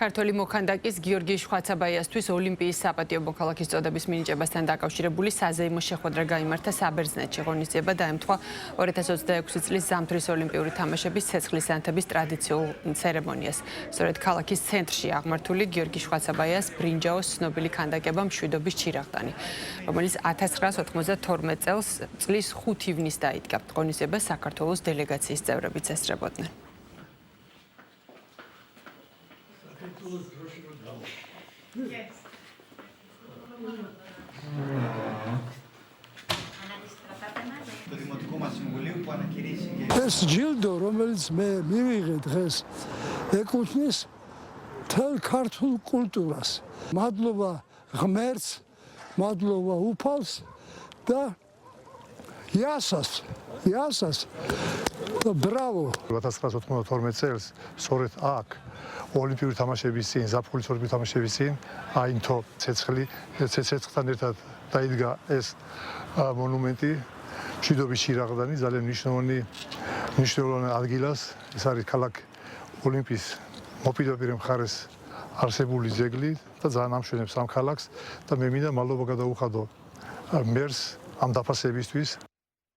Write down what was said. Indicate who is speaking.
Speaker 1: ქართველი მოქანდაკის გიორგი შვაცაბაიასთვის ოლიმპიის საპატიო მოქალაქის წოდების მინიჭებასთან დაკავშირებული საზეიმო შეხვედრა გაიმართა საბერძნეთში. ღონისძიება დაემთხვა 2026 წლის ზამთრის ოლიმპიური თამაშების ცეცხლის ანთების ტრადიციულ ცერემონიას. სწორედ ქალაქის ცენტრში აღმართული გიორგი შვაცაბაიას ბრინჯაოს ცნობილი ქანდაკება მშვიდობის ჩირაღდანი, რომელიც 1992 წლის 5 ივნისს დაიდგა. ღონისძიებას საქართველოს დელეგაციის წევრებიც ესწრებოდნენ.
Speaker 2: ეს ჯილდო, რომელიც მე მივიღე დღეს, ეკუთვნის მთელ ქართულ კულტურას. მადლობა ღმერთს, მადლობა უფალს და იასას. ბრავო.
Speaker 3: 1992 წელს სწორედ აქ ოლიმპიური თამაშების წინ, ზაფხულის ოლიმპიური თამაშების წინ, აინთო ცეცხლთან ერთად დაიდგა ეს მონუმენტი, მშვიდობის ჩირაღდანი, ძალიან მნიშვნელოვანი ადგილას. ეს არის ქალაქ ოლიმპის მოპირდაპირე მხარეს არსებული ძეგლი და ძალიან ამშვენებს ამ ქალაქს და მე მინდა მადლობა გადაუხადო მერს ამ დაფასებისთვის.